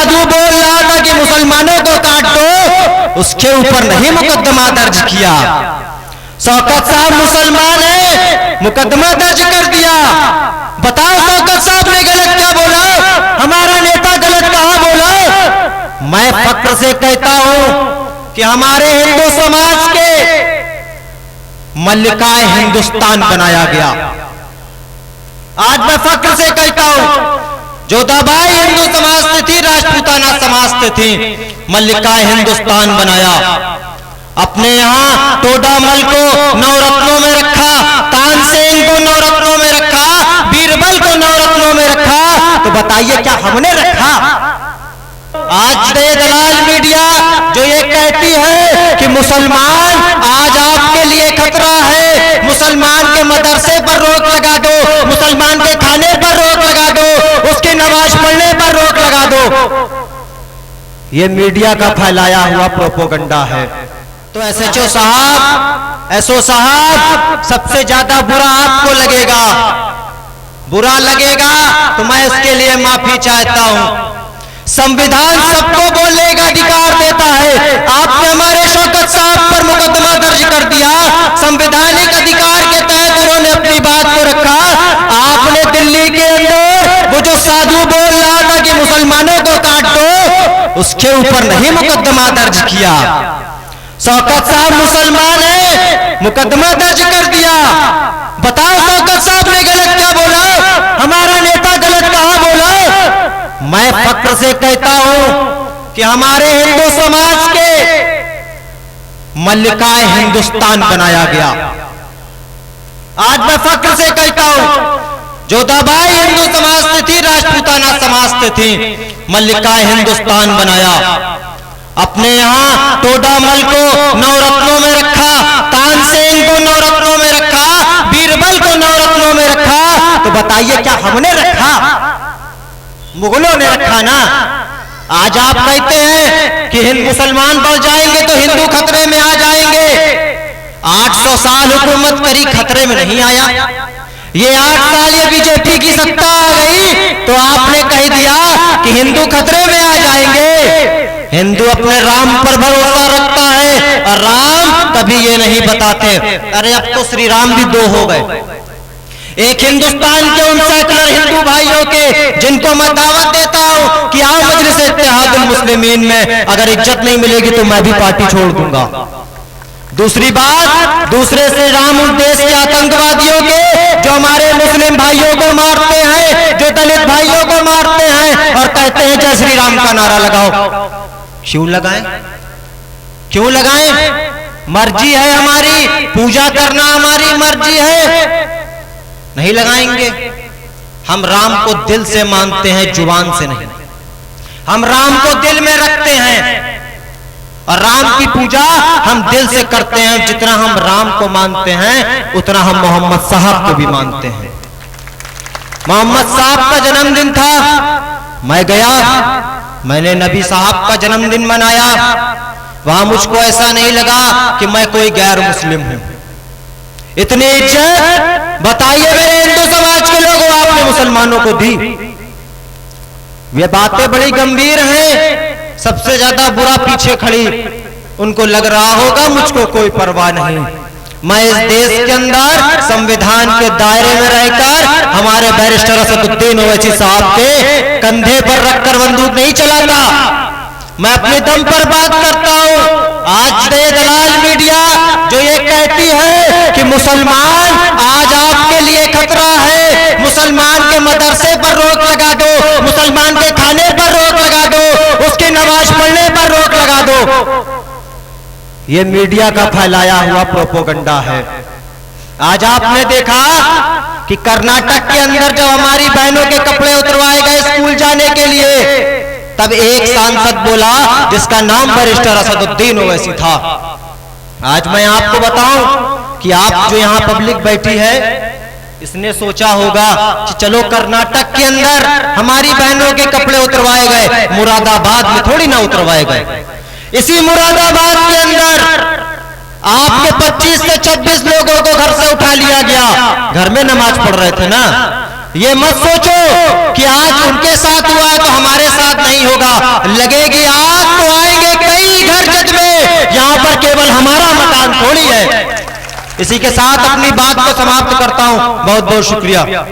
साधु बोल रहा था कि मुसलमानों को काट दो, उसके ऊपर नहीं मुकदमा दर्ज किया। शौकत साहब मुसलमान है, मुकदमा दर्ज कर दिया। बताओ शौकत साहब ने गलत क्या बोला, हमारा नेता गलत कहां बोला? मैं फक्र से कहता हूं कि हमारे हिंदू समाज के मल्लिकाए हिंदुस्तान बनाया गया। आज मैं फक्र से कहता हूं, जोधाबाई हिंदू समाज से थी, राजपूताना समाज से थी, मल्लिकाए हिंदुस्तान बनाया। अपने यहां तोडामल को नवरत्नों में रखा, तानसेन को नवरत्नों में रखा, बीरबल को नवरत्नों में रखा। तो बताइए क्या हमने रखा? आज ये दलाल मीडिया जो ये कहती है कि मुसलमान आज आपके लिए खतरा है, मुसलमान के मदरसे पर रोक लगा दो, मुसलमान के खाने पर रोक लगा दो, उसकी नमाज पढ़ने पर रोक लगा दो, ये मीडिया का फैलाया हुआ प्रोपोगंडा है। तो एसओ साहब सबसे ज्यादा बुरा आपको लगेगा, बुरा लगेगा तो मैं उसके लिए माफी चाहता हूं। संविधान सबको बोलने का अधिकार देता है, आपने हमारे शौकत साहब पर मुकदमा दर्ज कर दिया, संवैधानिक अधिकार के तहत उन्होंने अपनी बात को रखा। आपने दिल्ली के अंदर वो जो साधु बोल रहा था कि मुसलमानों को काट दो, उसके ऊपर नहीं मुकदमा दर्ज किया। शौकत साहब मुसलमान है, मुकदमा दर्ज कर दिया। बताओ शौकत साहब ने गलत क्या बोला, हमारा नेता गलत कहां बोला? मैं फक्र से कहता हूं कि हमारे हिंदू समाज के मल्लिकाए हिंदुस्तान बनाया गया। आज मैं फक्र से कहता हूं, जोधाबाई हिंदू समाज से थी, राजपूताना समाज से थी, मल्लिकाए हिंदुस्तान बनाया। अपने यहां तोडामल को नवरत्नों में रखा, तानसेन को नवरत्नों में रखा, बीरबल को नवरत्नों में रखा। तो बताइए क्या हमने रखा? मुगलों ने रखा ना। आज आप कहते हैं कि हिंदू मुसलमान बढ़ जाएंगे तो हिंदू खतरे में आ जाएंगे। 800 साल हुकूमत करी, खतरे में नहीं आया। ये 8 साल ये बीजेपी की सत्ता आ गई तो आपने कह दिया कि हिंदू खतरे में आ जाएंगे। हिंदू अपने राम पर भरोसा रखता है और राम कभी ये नहीं बताते। अरे अब तो श्री राम भी 2 हो गए। एक हिंदुस्तान के उन सैकड़ों हिंदू भाइयों के जिनको मैं दावत देता हूं कि आओ मजलिस इत्तेहादुल मुस्लिमीन में, अगर इज्जत नहीं मिलेगी तो मैं भी पार्टी छोड़ दूंगा। दूसरी बात, दूसरे से राम उद्देश्य के आतंकवादियों के जो हमारे मुस्लिम भाइयों को मारते हैं, जो दलित भाइयों को मारते हैं और कहते हैं जय श्री राम का नारा लगाओ। क्यों लगाएं? क्यों लगाएं? मर्जी है हमारी, पूजा करना हमारी मर्जी है, नहीं लगाएंगे। हम राम को दिल से मानते हैं, जुबान से नहीं। हम राम को दिल में रखते हैं और राम की पूजा हम दिल से करते हैं। जितना हम राम को मानते हैं उतना हम मोहम्मद साहब को भी मानते हैं। मोहम्मद साहब का जन्मदिन था, मैं गया, मैंने नबी साहब का जन्मदिन मनाया। वहां मुझको ऐसा नहीं लगा कि मैं कोई गैर मुस्लिम हूं। इतनी इज्जत बताइए मेरे हिंदू समाज के लोगों आपने मुसलमानों को दी। ये बातें बड़ी गंभीर हैं। सबसे ज्यादा बुरा पीछे खड़ी, उनको लग रहा होगा मुझको कोई परवाह नहीं। मैं इस देश के अंदर संविधान के दायरे में रहकर हमारे बैरिस्टर असदुद्दीन ओवैसी साहब के कंधे पर रखकर बंदूक नहीं चलाता, मैं अपने दम पर बात करता हूं। आज ये दलाल मीडिया जो ये कहती है कि मुसलमान आज आपके लिए खतरा है, मुसलमान के मदरसे पर रोक लगा दो, मुसलमान के खाने पर रोक लगा दो, उसकी नमाज पढ़ने पर रोक लगा दो, ये मीडिया का फैलाया हुआ प्रोपोगंडा है। आज आपने देखा कि कर्नाटक के अंदर जब हमारी बहनों के कपड़े उतरवाए गए स्कूल जाने के लिए, तब एक सांसद बोला जिसका नाम बैरिस्टर असदुद्दीन ओवैसी था। आज मैं आपको बताऊं कि आप जो यहां पब्लिक बैठी है, इसने सोचा होगा कि चलो कर्नाटक के अंदर हमारी बहनों के कपड़े उतरवाए गए, मुरादाबाद में थोड़ी ना उतरवाए गए। इसी मुरादाबाद के अंदर आपके 25 से 26 लोगों को घर से उठा लिया गया, घर में नमाज पढ़ रहे थे ना। ये मत सोचो कि आज उनके साथ हुआ है तो हमारे साथ नहीं होगा। लगेगी आग तो आएंगे कई घर जज में, यहाँ पर केवल हमारा मकान थोड़ी है। इसी के साथ अपनी बात को समाप्त करता हूं। बहुत बहुत शुक्रिया।